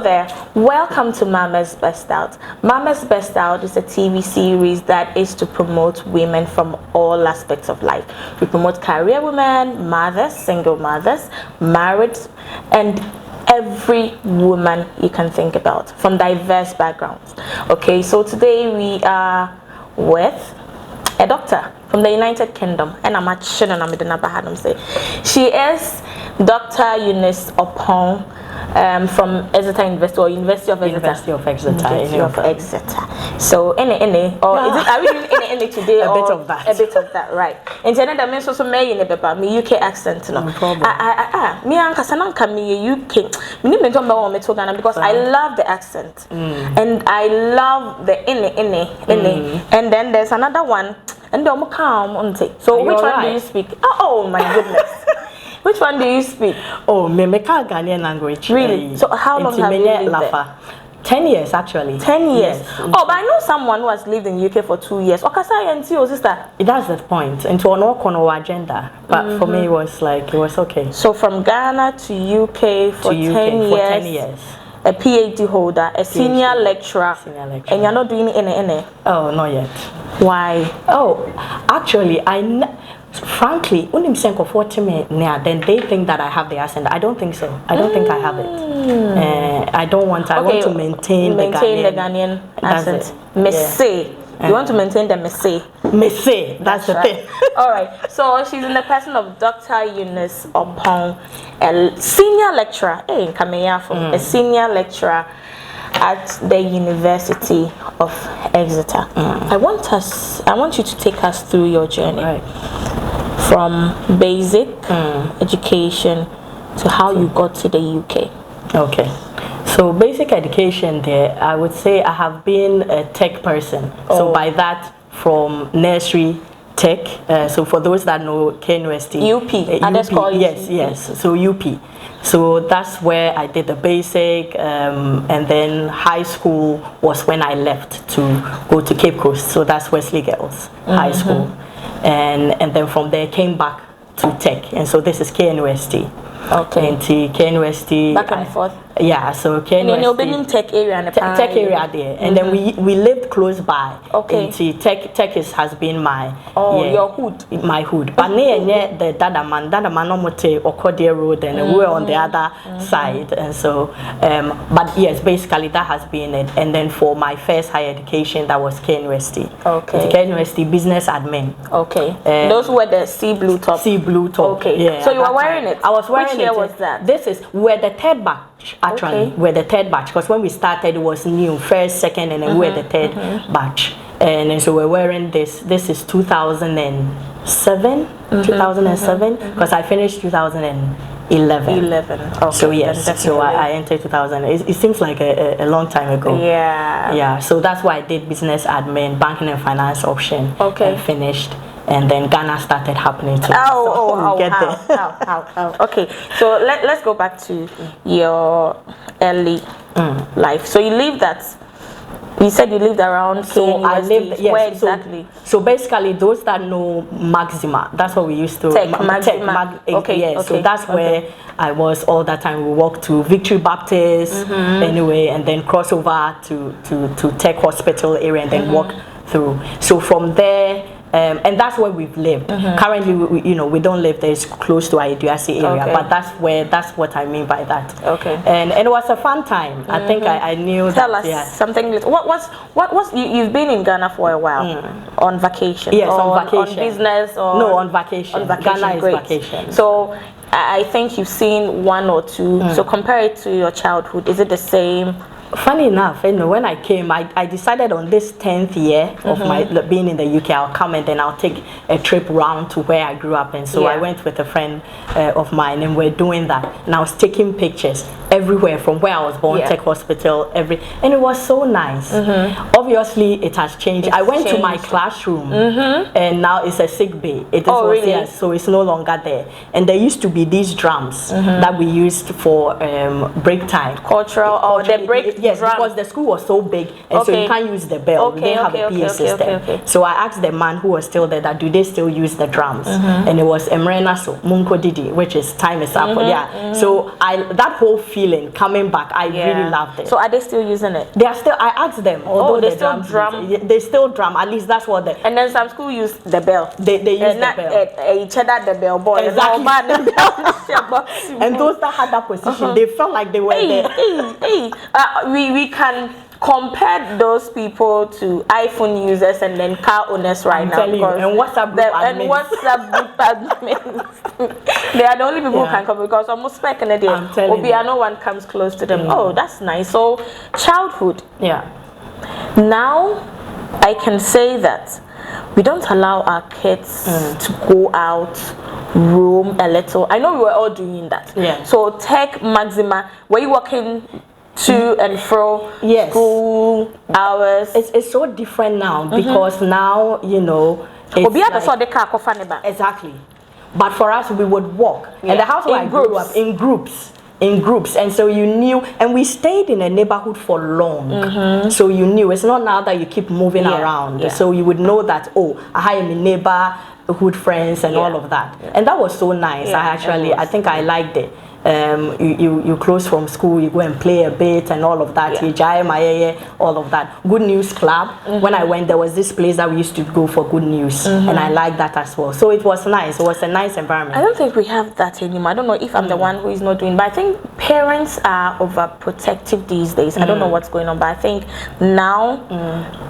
Hello there. Welcome to Mama's Best Out. Mama's Best Out is a TV series that is to promote women from all aspects of life. We promote career women, mothers, single mothers, married, and every woman you can think about from diverse backgrounds. Okay, so today we are with a doctor from the United Kingdom, and I'm say she is Dr. Eunice Oppon from Exeter University or University of Exeter. University of Exeter. So any or is it, are we doing any today? A bit of that. A bit of that, right? In China, that means also me in me UK accent, no. No problem. Me and Kasanan can me UK. Me need me talk about me Ghana because I love the accent and I love the any. And then there's another one. And so which one do you speak? Oh my goodness. Which one do you speak? Oh, me Ghanaian language. Really? So how long have you lived there? 10 years actually. 10 years. Yes. Oh, but I know someone who has lived in the UK for 2 years. Sister. That's the point. Into an our agenda. But for me it was okay. So from Ghana to UK for 10 years. A PhD holder, a senior lecturer. And you're not doing any. Oh, not yet. Why? Oh, actually, frankly, then they think that I have the accent. I don't think so. I don't think I have it. I want to maintain the Ghanaian accent. Messe. You want to maintain the Messe. Messe, that's the thing. Alright, so she's in the person of Dr. Eunice Oppon, a senior lecturer, a senior lecturer at the University of Exeter. I want you to take us through your journey from basic education to how you got to the UK. Okay. So basic education there, I would say I have been a tech person. So by that, from nursery tech. So for those that know KNUST, UP. Yes. So UP. So that's where I did the basic, and then high school was when I left to go to Cape Coast. So that's Wesley Girls High School, and then from there came back to tech, and so this is KNUST. Okay. And KNUST. Back and forth. Yeah, so KNUST. Tech area. Tech area there, and then we lived close by. Okay. And tech has been my your hood. My hood. But near the Dadaman Omote Okodia Road, and we were on the other side, and so but yes, basically that has been it. And then for my first higher education, that was KNUST. Okay. KNUST business admin. Okay. Those were the sea blue top. Okay. Yeah. So you were wearing it. I was wearing it. Which year was that? We're the third batch actually. We're the third batch because when we started it was new, first, second, and then we're the third batch. And then so we're wearing this. This is 2007, 2007 because I finished 2011. Okay. So yes, so I entered 2000. It seems like a long time ago. Yeah. So that's why I did business admin, banking and finance option. Okay. And finished. And then Ghana started happening too. How? Okay, so let's go back to your early life. So you lived you said you lived around I lived, yes. Where exactly? So basically, those that know Maxima, that's what we used to. Maxima. Okay. So that's where I was all that time. We walked to Victory Baptist anyway, and then cross over to Tech Hospital area, and then walk through. So from there. And that's where we've lived. Currently, we don't live there. It's close to Iduasi area, but that's what I mean by that. Okay. And it was a fun time. I think I knew. Tell us something. What's you've been in Ghana for a while on vacation? Yes, on vacation. On business or no, on vacation. Ghana is vacation. So I think you've seen one or two. So compare it to your childhood. Is it the same? Funny enough, when I came, I decided on this 10th year of my being in the UK, I'll come and then I'll take a trip round to where I grew up. And so I went with a friend of mine, and we're doing that. And I was taking pictures everywhere from where I was born, Tech Hospital, and it was so nice. Obviously, it has changed. I went to my classroom, and now it's a sick bay. It is really? So it's no longer there. And there used to be these drums that we used for break time. Cultural or the break. Yes, because the school was so big, and so you can't use the bell. We didn't have a PA system. So I asked the man who was still there that do they still use the drums, and it was Emrena so Munko Didi, which is time is up. So that whole field feeling coming back. I really loved it. So are they still using it? They are still. I asked them. Although they still drum. They still drum. At least that's what they. And then some school use the bell. They use the bell. Each other the bell boy. Exactly. And those that had that position, they felt like they were there. We can compare those people to iPhone users and then car owners right now. And WhatsApp group admins. They are the only people who can come, because almost spec and no one comes close to them. Oh, that's nice. So childhood. Yeah. Now I can say that we don't allow our kids to go out, roam a little. I know we were all doing that. Yeah. So tech maxima, were you working to and fro school hours? It's so different now, because now, you know, it's exactly. But for us, we would walk. And the house where I grew up, in groups, and so you knew, and we stayed in a neighborhood for long, so you knew. It's not now that you keep moving around, so you would know that, oh, I am a neighborhood friends and all of that, and that was so nice. I think I liked it. You close from school, you go and play a bit and all of that. All of that. Good News Club. When I went, there was this place that we used to go for good news, and I liked that as well. So it was nice. It was a nice environment. I don't think we have that anymore. I don't know if I'm the one who is not doing, but I think parents are overprotective these days. I don't know what's going on, but I think now,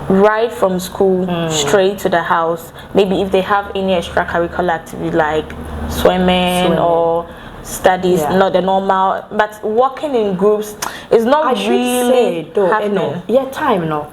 right from school straight to the house, maybe if they have any extracurricular activity like swimming. Or studies, not the normal, but working in groups is not really happening.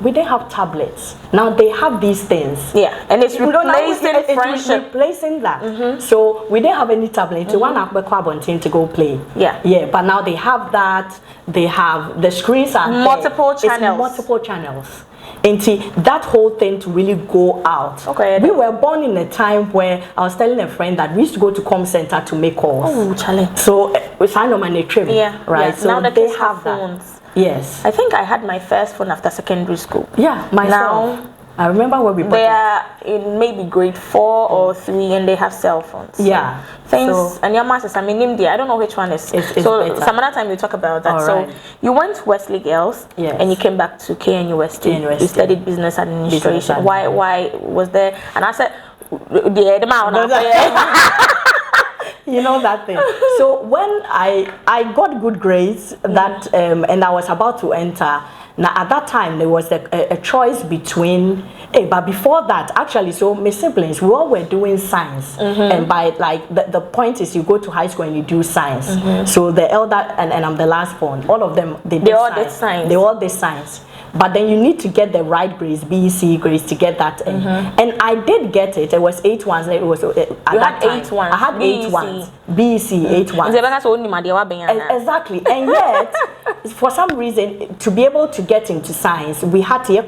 We didn't have tablets. Now they have these things. And it's replacing friendship. It's replacing that. So we didn't have any tablets. One team to go play. But now they have that. They have the screens are multiple channels. It's multiple channels. And see, that whole thing to really go out. We were born in a time where I was telling a friend that we used to go to com center to make calls. Oh, challenge. So we signed on a trip. Right. So now the they kids have phones. Yes. I think I had my first phone after secondary school. Myself. Now I remember when we they are in maybe grade 4 or 3 and they have cell phones. Things and your masters, I don't know which one is. So better. Some other time we talk about that. So you went to Wesley Girls and you came back to KNUST. You studied business administration. Why was there? And I said, you know that thing. So when I got good grades that and I was about to enter. Now at that time there was a choice between but before that actually, so my siblings, we all were doing science, and by like the point is you go to high school and you do science. So the elder and I'm the last born, all of them they all did science. But then you need to get the right grades, B, C grades to get that in. And I did get it. It was 8 ones. It was at that time. 8 ones. I had 8 ones. B, C, 8 ones. Exactly. And yet, for some reason, to be able to get into science, we had to you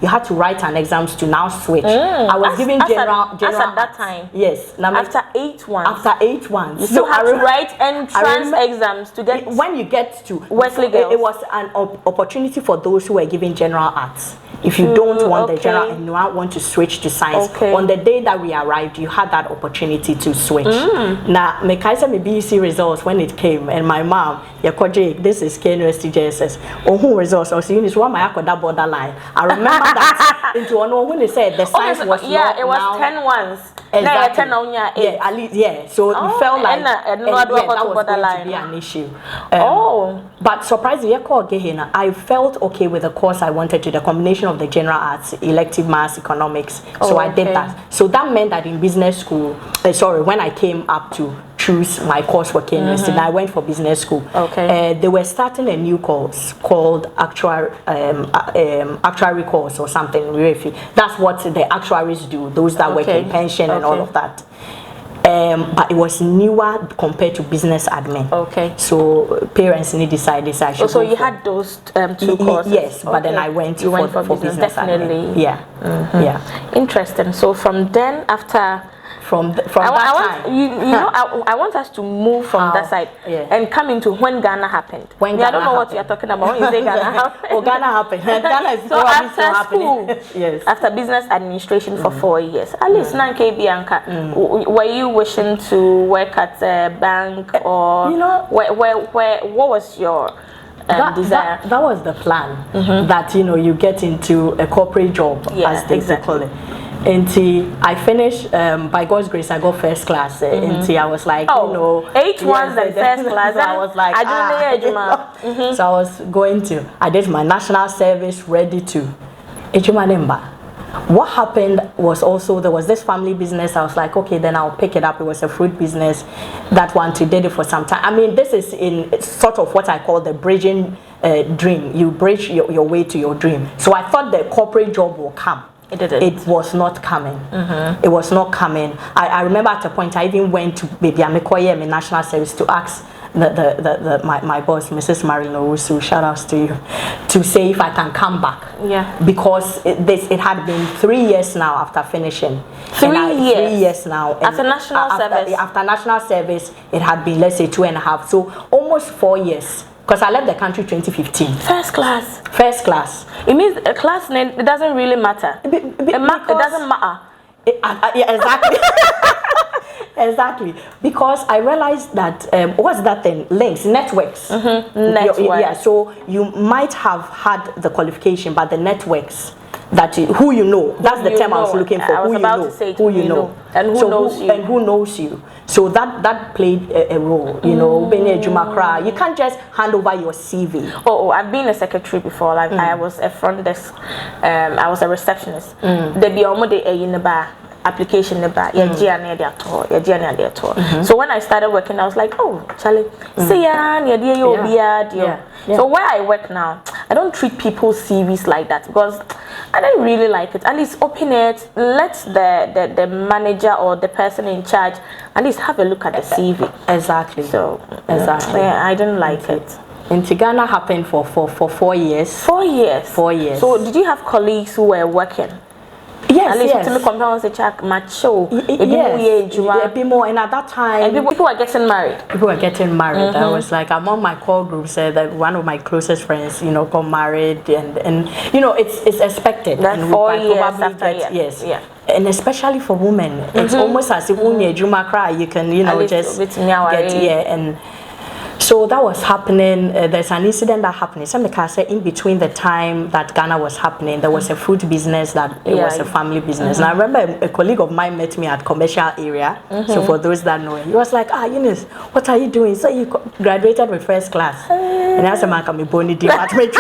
had to write an exams to now switch. I was giving general at that time. Yes. After 8 ones. After 8 ones. You still had to write entrance exams to get. When you get to Wesley Girls. It was an opportunity for those who were giving general arts. If you don't want the general and you want to switch to science, on the day that we arrived, you had that opportunity to switch. Now, me BEC results when it came, and my mom, this is KNUST JSS. Who results? I was Eunice, one my that borderline. I remember that into one when they said the science was not it was now 10 ones. Exactly. At least, so it felt like that was going to be an issue. But surprisingly, I felt okay with the course I wanted to, the combination of the general arts, elective maths, economics. So I did that. So that meant that in business school, when I came up to choose my course for KNUST, I went for business school. They were starting a new course called actuary course or something. That's what the actuaries do, those that work in pension and all of that. But it was newer compared to business admin. So parents need to decide this. So you had those 2 courses. Yes, but then I went for business definitely. admin. Interesting. So from then, after from that time. I want us to move from that side and come into when Ghana happened. I don't know what you are talking about when you say Ghana happened. Oh, Ghana happened. Ghana is so after school, yes. After business administration for 4 years, at least Nanke Bianca, were you wishing to work at a bank or what was your desire? That was the plan. That you get into a corporate job, as they call it. Until I finished, by God's grace, I got first class. Until I was like, 8 months and first class. So I was like, So I was I did my national service, ready to. What happened was also, there was this family business. I was like, okay, then I'll pick it up. It was a fruit business. That one too, did it for some time. I mean, this is in sort of what I call the bridging dream. You bridge your way to your dream. So I thought the corporate job will come. It was not coming. It was not coming. I remember at a point I even went to Baby Amekoye, my national service, to ask my boss, Mrs. Marilyn Owusu, shout outs to you, to say if I can come back. Yeah. Because it had been 3 years now after finishing. 3 years. 3 years now. After national service. After national service, it had been, let's say, 2.5. So almost 4 years. Because I left the country 2015. First class. First class. It means a class name, it doesn't really matter. It doesn't matter. Yeah, exactly. Exactly. Because I realized that, what's that thing? Links, networks. Networks. Yeah, so you might have had the qualification, but the networks, who you know, that's the term I was looking for. I was about to say who you know. And who knows you. And who knows you. So that played a role, you can't just hand over your CV. I've been a secretary before. Like I was a front desk, I was a receptionist. There be almost in the bar. Application in the back, So when I started working, I was like, oh, Charlie, So where I work now, I don't treat people's CVs like that because I don't really like it. At least open it, let the manager or the person in charge at least have a look at the CV. Exactly. So I didn't like it. In Ghana happened for 4 years. 4 years. 4 years. So did you have colleagues who were working? Yes, at least to me compounds the check macho. Yes. And at that time, and people were getting married. People were getting married. I was like, among my core group said that one of my closest friends, got married, and it's expected. That 4 years after yes. Yeah. And especially for women, it's almost as if when you cry, you can just get and. So that was happening. There's an incident that happened. In between the time that Ghana was happening, there was a fruit business that it was a family business. And I remember a colleague of mine met me at commercial area. So for those that know, he was like, Eunice, what are you doing? So you graduated with first class. And I said, "Man, boni department."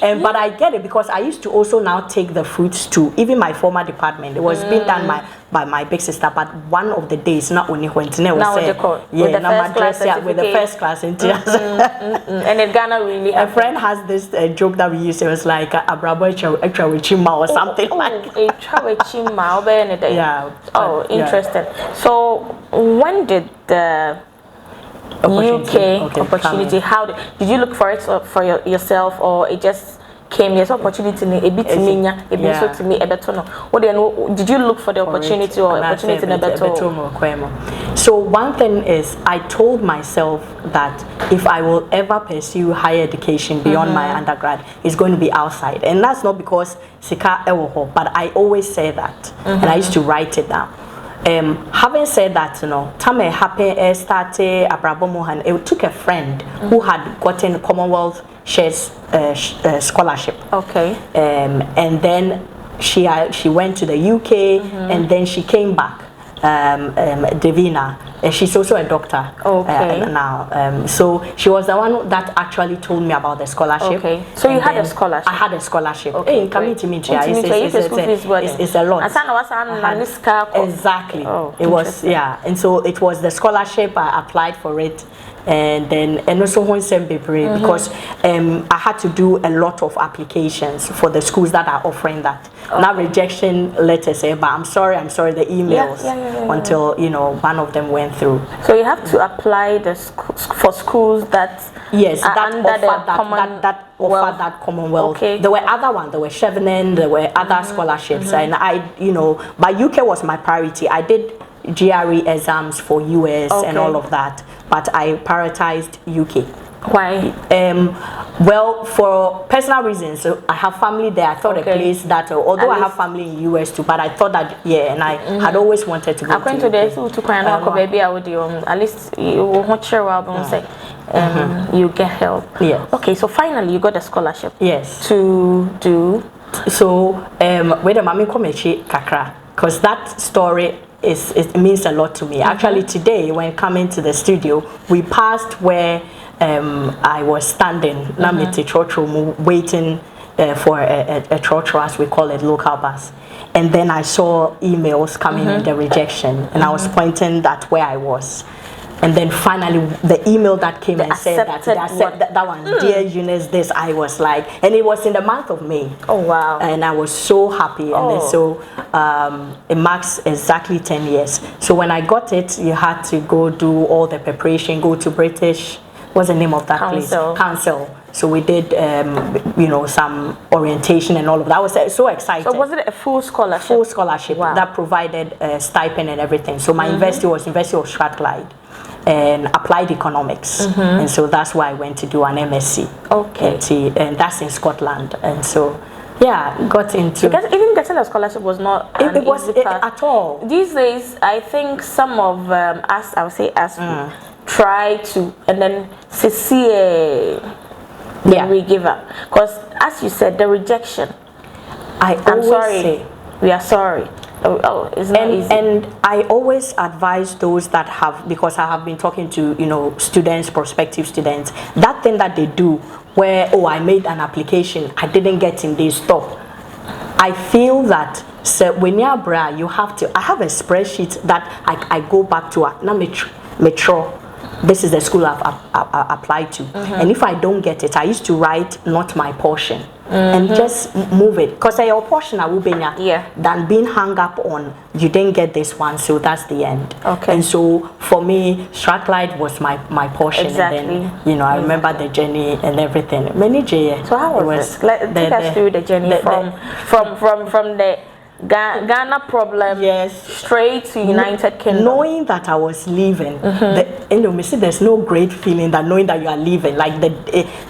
But I get it because I used to also now take the fruits to even my former department. It was being done by my big sister, but one of the days not only when with the first class in and in Ghana really a friend has this joke that we used. It was like abrabo chima or something like yeah. Oh, interesting. So when did the UK opportunity? How did you look for it for yourself, or it just came? Yes, opportunity a bit to me, a bit so to me a better no. What did you look for the opportunity or opportunity in a better? So one thing is, I told myself that if I will ever pursue higher education beyond my undergrad, it's going to be outside, and that's not because sika ewo, but I always say that, and I used to write it down. Having said that, time happened, started Abrabomohan. It took a friend who had gotten Commonwealth Shares scholarship. Okay. And then she went to the UK, and then she came back. Davina, she's also a doctor. Okay. Now, so she was the one that actually told me about the scholarship. Okay. So you had a scholarship. I had a scholarship. Okay. It's a lot. Exactly. Oh, it was and so it was the scholarship. I applied for it, and also because I had to do a lot of applications for the schools that are offering that. Now rejection letters say, but I'm sorry, the emails until one of them went through. So you have to apply for schools that that under offer that Commonwealth. Okay. There were other ones. There were Chevening. There were other scholarships, and but UK was my priority. I did GRE exams for US and all of that, but I prioritized UK. Why? Well, for personal reasons. So I have family there. I thought a place that, although I have family in US too, but I thought that and I had always wanted to go to baby at least you won't share say you get help. Yes. Okay, so finally you got a scholarship. Yes. To do. So with the Mami Komechi Kakra, because that story it means a lot to me. Actually, today when coming to the studio, we passed where I was standing, waiting for a trotro, as we call it, local bus. And then I saw emails coming in the rejection, and I was pointing at where I was. And then finally, the email that came and said that one, dear Eunice, this, I was like, and it was in the month of May. Oh, wow. And I was so happy. And then so it marks exactly 10 years. So when I got it, you had to go do all the preparation, go to British, what's the name of that place? Council. So we did, some orientation and all of that. I was so excited. So was it a full scholarship? Full scholarship that provided a stipend and everything. So my university was University of Strathclyde and applied economics. And so that's why I went to do an MSc. Okay. And that's in Scotland. And so, got into... Because even getting a scholarship was not it was at all. These days, I think some of us, I would say us, try to, and then see a re-giver. Because as you said, the rejection. I'm sorry. Say, we are sorry. It's not easy. And I always advise those that have, because I have been talking to students, prospective students, that thing that they do where I made an application, I didn't get in, they stop. I feel that when you're bra, you have to. I have a spreadsheet that I go back to. Now metro. This is the school I've applied to, and if I don't get it, I used to write not my portion and just move it, because your portion I will be than being hung up on you didn't get this one, so that's the end. Okay. And so for me, Strathclyde was my portion. Exactly. And then I remember the journey and everything. So how was it? Take us through the journey from the Ghana problem, straight to United Kingdom. Knowing that I was leaving, there's no great feeling than knowing that you are leaving.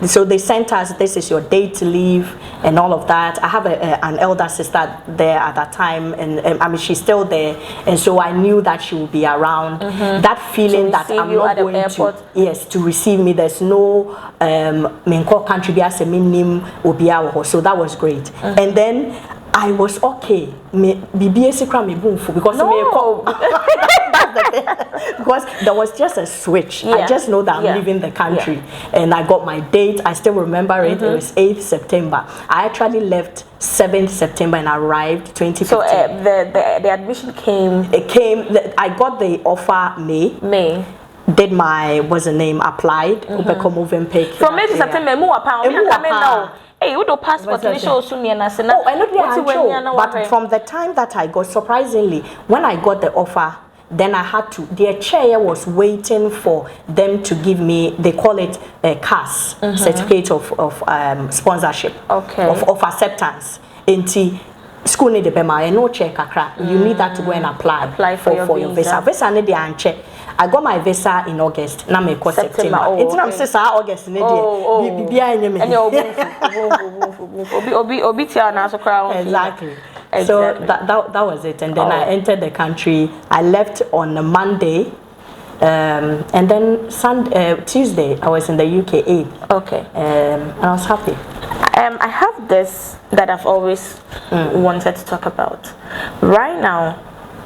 So they sent us, this is your day to leave and all of that. I have an elder sister there at that time, and she's still there, and so I knew that she would be around. That feeling that I'm not going to receive me. There's no country so that was great. And then I was okay. Because because there was just a switch. I just know that I'm leaving the country, and I got my date. I still remember it. It was 8th September. I actually left 7th September and arrived 2015. So the admission came. It came. I got the offer May. Did my applied. From May to September, hey, you do passport to show soon. But from the time that I got, surprisingly, when I got the offer, then I had to. Their chair was waiting for them to give me. They call it a CAS, certificate of sponsorship, of acceptance. School need the no check you need that to go and apply for your visa. Visa need the check. I got my visa in August. Now me call September. It's not August. Exactly. So that was it. And then I entered the country. I left on a Monday. And then Tuesday I was in the UK 8th. Okay. And I was happy. I have this that I've always wanted to talk about. Right now,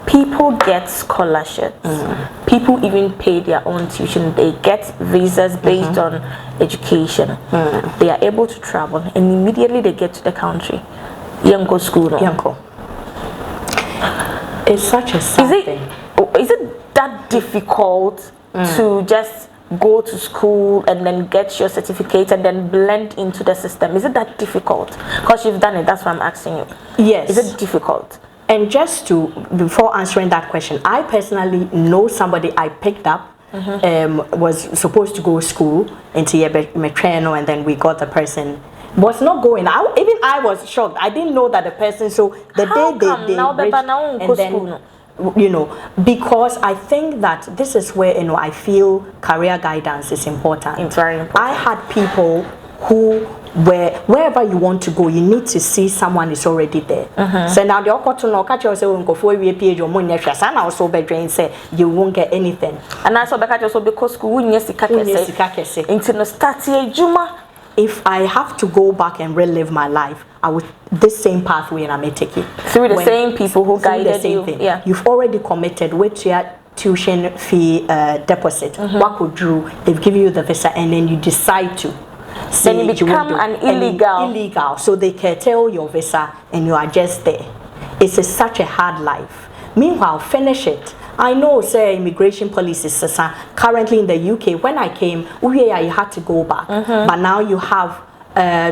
people get scholarships. People even pay their own tuition. They get visas based on education. They are able to travel, and immediately they get to the country. Yanko school. Yanko. It's such a sad thing. Is it that difficult to just go to school and then get your certificate and then blend into the system? Is it that difficult? Because you've done it, that's why I'm asking you. Yes. Is it difficult? And just to, before answering that question, I personally know somebody I picked up, was supposed to go to school into Metrano, and then we got the person was not going. Even I was shocked. I didn't know that the person, so the day they and then, you know, because I think that this is where, you know, I feel career guidance is important. It's very important. I had people who wherever you want to go, you need to see someone is already there. So now the opportunity catch yourself go for a PhD or money and also be drain say you won't get anything. And I saw catch yourself because school into no start juma. If I have to go back and relive my life, I would this same pathway and I may take it through the same people who guided you. Yeah, you've already committed with your tuition fee deposit. What could do? They've given you the visa, and then you decide to. Then you become an illegal. So they curtail your visa, and you are just there. It's such a hard life. Meanwhile, finish it. I know, say, immigration policies currently in the UK. When I came, you had to go back, but now you have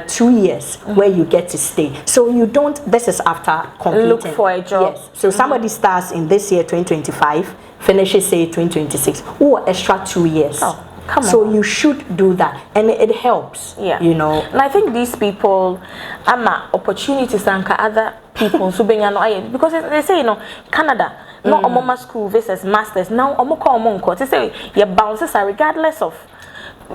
2 years where you get to stay. So you don't. This is after completing. Look for a job. Yes. So somebody starts in this year 2025, finishes say 2026. Oh, extra 2 years. Oh. So you should do that, and it helps. Yeah, you know. And I think these people, opportunities and other people because they say, you know, Canada, no Omoma school versus masters. Now Omoko they say your bounces are regardless of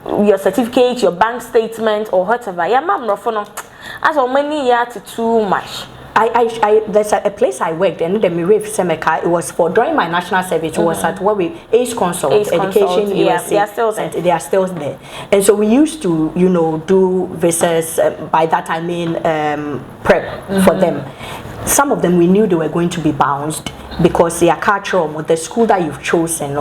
your certificate, your bank statement, or whatever. Yeah, ma'am, as for many years too much. There's a place I worked, and the Mirif Semeka. It was for during my national service. It was at what we Ace Consult Education USA. They are still there, and so we used to, you know, do visas. By that I mean prep for them. Some of them we knew they were going to be bounced because their culture, the school that you've chosen,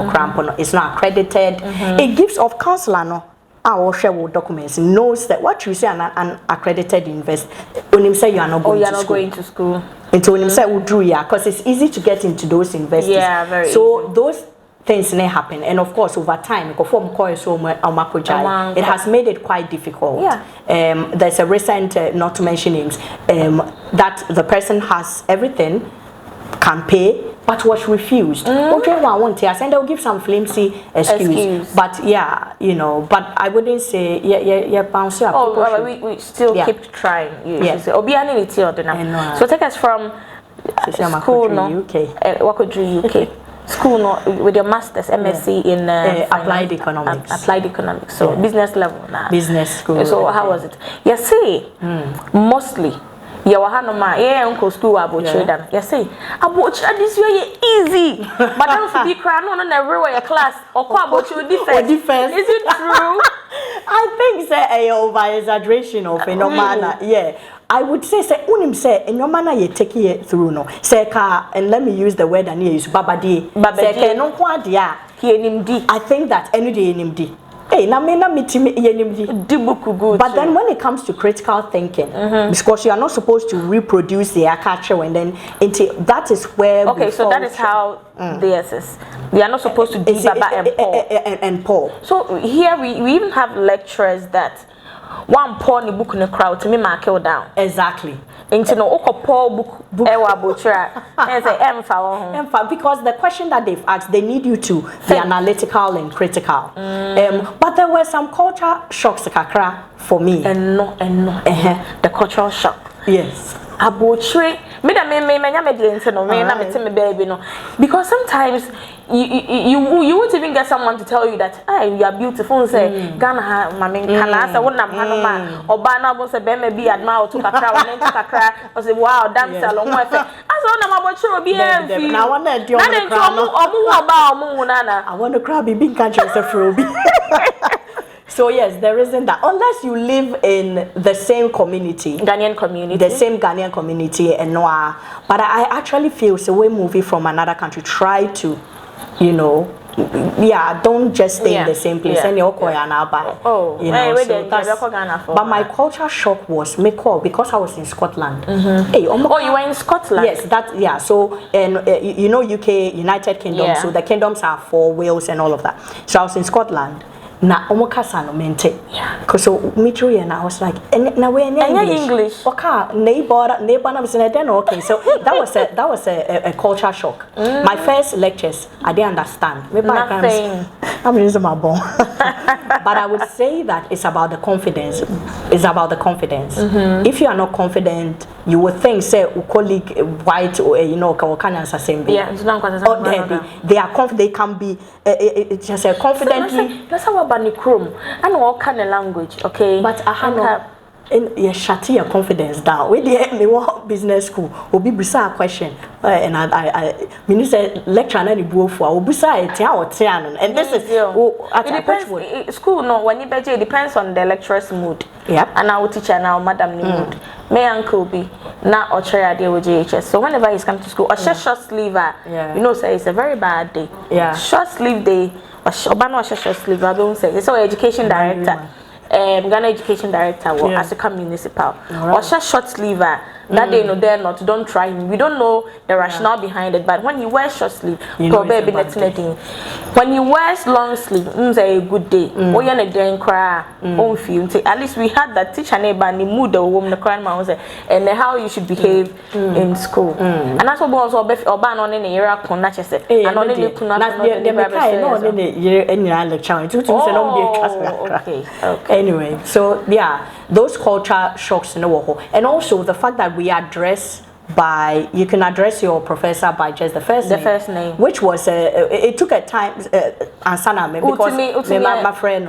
is not accredited. It gives off counselor no. Our share documents knows that what you say an accredited university. When you say you are not going to school. Until when you say because it's easy to get into those universities. Yeah, very so easy. Those things may happen, and of course over time, it has made it quite difficult. Yeah. There's a recent, not to mention names, that the person has everything, can pay, but was refused. Okay, well, I want to, and they'll give some flimsy excuse. But yeah, you know, but I wouldn't say bounce up. Oh, well, we still keep trying. So take us from school, no? UK. Wakudru UK. School, no, with your master's, MSc in applied economics. Applied economics. So business level now. Business school. So how was it? You see, mostly. You were uncle school about them. You say, about this way easy. But don't be crying on everywhere class or about your defense. Is it true? I think say over exaggeration of phenomenon. Yeah. I would say unim say in your manner you take it through no. Say ka, and let me use the word and use babadi. Say no kwadia. I think that any day in Hey, but then when it comes to critical thinking, because you are not supposed to reproduce the culture, and then that is where so that is how theirs is. They are not supposed to do Baba and Paul. So here we even have lecturers that one Paul in the book in the crowd to me mark it down. Exactly. Into no Paul book and say because the question that they've asked, they need you to be analytical and critical. But there were some culture shocks for me. And no. The cultural shock. Yes. Because sometimes you won't even get someone to tell you that you are beautiful and say Ghana mami kana say wona man obana bo say be be admire to kakra one to kakra or say wow dance along my face as wona mabochiro obi enfi na wona de I want to cry be country say frobi. So yes, there isn't that. Unless you live in the same community. Ghanaian community. The same Ghanaian community and Noah. But I actually feel so when moving from another country, try to, you know, don't just stay in the same place. But my culture shock was because I was in Scotland. You were in Scotland? Yes, so and you know UK, United Kingdom, so the kingdoms are 4 Wales and all of that. So I was in Scotland. na omokasa no mente. Yeah. Cause so me through and I was like, na we English. Okay, neighbor na was then okay. So that was a culture shock. My first lectures, I didn't understand. Nothing. I'm using my bone. But I would say that it's about the confidence. It's about the confidence. If you are not confident, you would think say a colleague white or can answer same. Yeah, they are confident. They can be just a confidently. That's how about the chrome. I know all kind of language, okay? But I have you shut your confidence down. We me want business school. Obi busa a question, and I mean say lecture na ni buo for. Obi busa and this is it depends. School no when you beje it depends on the lecturer's mood. Yep. And our teacher now madam ni mood. Me uncle be na ochre ade with JHS. So whenever he's come to school, or short sleeve, you know say it's a very bad day. Yeah. Short sleeve day. Obano short sleeve. I don't say. So education director. Ghana education director or Asika municipal or short sleeve that day no dare not don't try him. We don't know the rationale behind it, but when you wear short sleeve probably when you wear long sleeve a good day or you're a day cry feel at least we had that teacher neighbor the mood the woman the crying man and how you should behave in school and that's what also or ban on in the era and only okay. Anyway, so yeah, those culture shocks in the world, and also the fact that we address by you can address your professor by just the first name, which was it took a time ansana because my friend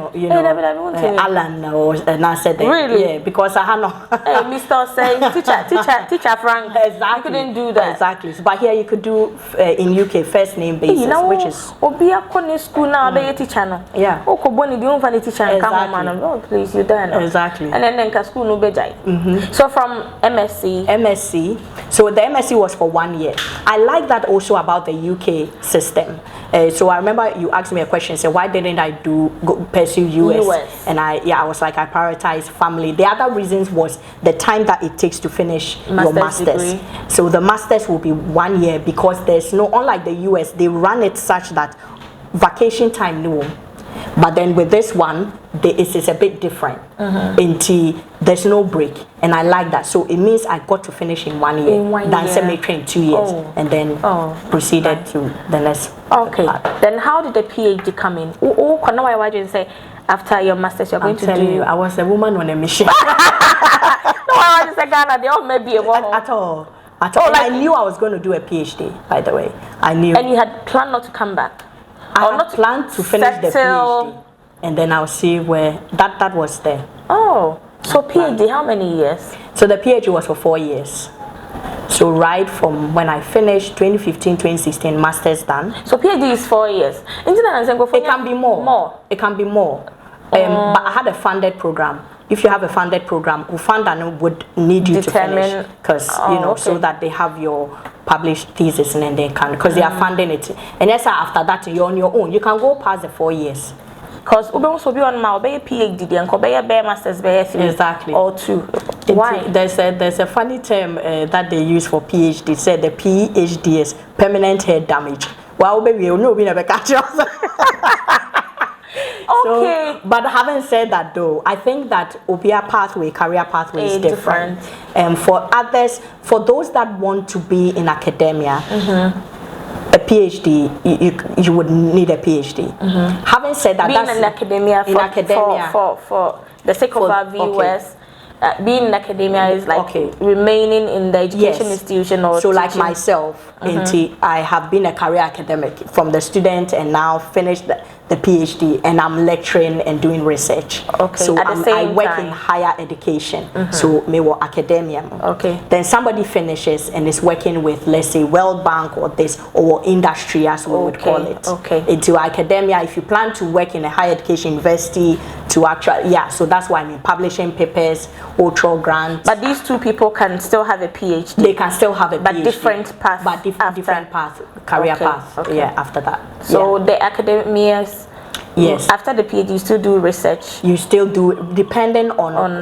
Alan and I said really yeah because I had no Mr. say teacher Frank exactly you couldn't do that exactly but here you could do in UK first name basis which is obi akone school now be teacher no yeah okoboni the only teacher and come man oh please you done exactly and then school no be jai so from MSc so the MSc was for 1 year. I like that also about the UK system. So I remember you asked me a question, say why didn't I pursue US? And I was like I prioritize family. The other reasons was the time that it takes to finish your master's. Degree. So the master's will be 1 year because there's no unlike the US, they run it such that vacation time no. But then with this one, it is a bit different. There's no break, and I like that. So it means I got to finish in 1 year. Then semester in 2 years, and then proceeded to the next. Okay. Then how did the PhD come in? Why did you say after your master's you're going to do? You, I was a woman on a mission. No, I was just Ghana. They all may be a woman at all. Like I knew I was going to do a PhD. By the way, I knew. And you had planned not to come back. I had planned to finish the PhD, and then I'll see where that was there. Oh, so PhD, how many years? So the PhD was for 4 years. So right from when I finished 2015, 2016, master's done. So PhD is 4 years. It can be more. It can be more. But I had a funded program. If you have a funded program, Ufanda would need you to finish because so that they have your published thesis and then they can because they are funding it. And yes, after that you're on your own. You can go past the 4 years. Because Ube also be on my PhD and be masters be 3 exactly or 2. Why? There's a funny term that they use for PhD. Said the PhD is permanent head damage. Well, baby, you know we never catch us. Okay. So, but having said that though, I think that career pathway is different. And for others, for those that want to be in academia, a PhD, you would need a PhD. Having said that, being in academia for the sake of our viewers, being in academia is like remaining in the education institution or so teaching. Like myself, I have been a career academic from the student and now finished the PhD and I'm lecturing and doing research. Okay. So I work time. in higher education. So maybe academia. Okay. Then somebody finishes and is working with, let's say, World Bank or this or industry as we would call it. Okay. Into academia, if you plan to work in a higher education university to actually so that's why I'm publishing papers, ultra grants. But these two people can still have a PhD. They can still have a PhD. But different paths. But different path, career path. Okay. Yeah, after that. So the academias Yes. After the PhD, you still do research. You still do, depending on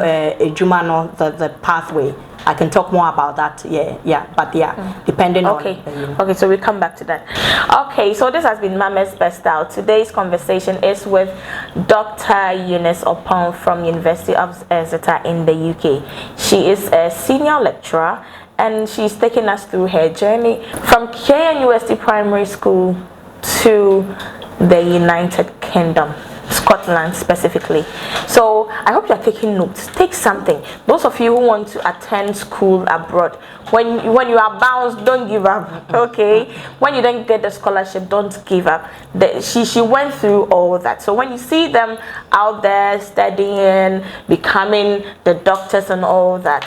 Jumano, the pathway. I can talk more about that. But depending on. Okay, so we come back to that. Okay, so this has been Mama's Best Out. Today's conversation is with Dr. Eunice Oppon from University of Exeter in the UK. She is a senior lecturer, and she's taking us through her journey from KNUST Primary School to the United Kingdom, Scotland specifically. So I hope you're taking notes. Take something. Those of you who want to attend school abroad, when you are bounced, don't give up. Okay, when you don't get the scholarship, don't give up. She went through all that. So when you see them out there studying, becoming the doctors and all that,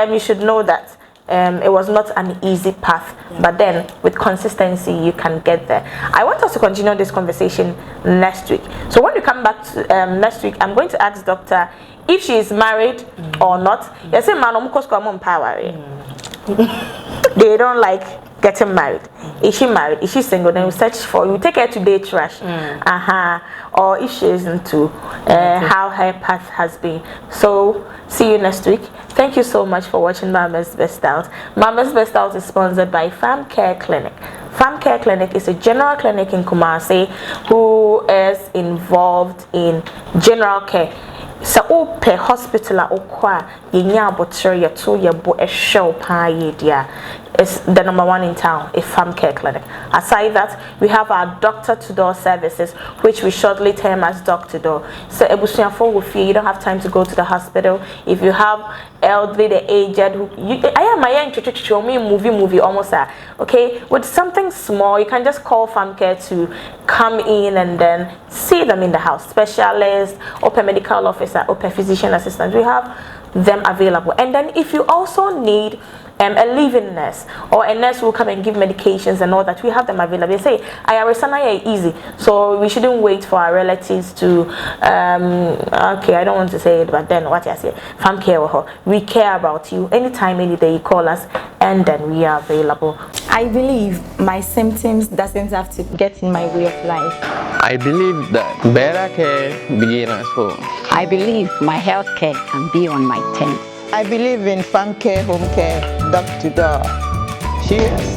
you should know that it was not an easy path, but then with consistency you can get there. I want us to continue this conversation next week. So when we come back to next week, I'm going to ask Doctor if she is married or not. Yes, they don't like getting married. Is she married? Is she single? Then we search for, you take her to date trash. Or if she isn't to, how her path has been. So see you next week. Thank you so much for watching Mama's Best Out. Mama's Best Out is sponsored by Farm Care Clinic. Farm Care Clinic is a general clinic in Kumasi who is involved in general care. So per hospital okwa yenya abotire yeto yebo ehwe pa yedia is the #1 in town, a Farm Care Clinic. Aside that, we have our doctor-to-door services, which we shortly term as Doctor-to-Door. So you don't have time to go to the hospital. If you have elderly, the aged, I am my movie almost okay, with something small, you can just call Farm Care to come in and then see them in the house. Specialist, or medical officer, or physician assistant, we have them available. And then if you also need a living nurse or a nurse who will come and give medications and all that, we have them available. They say I easy, so we shouldn't wait for our relatives to okay, I don't want to say it, but then what I say, Farm Care, we care about you anytime, any day. You call us and then we are available. I believe my symptoms doesn't have to get in my way of life. I believe that better care begins at home. I believe my health care can be on my terms. I believe in farm care, home care, doctor to door. Cheers.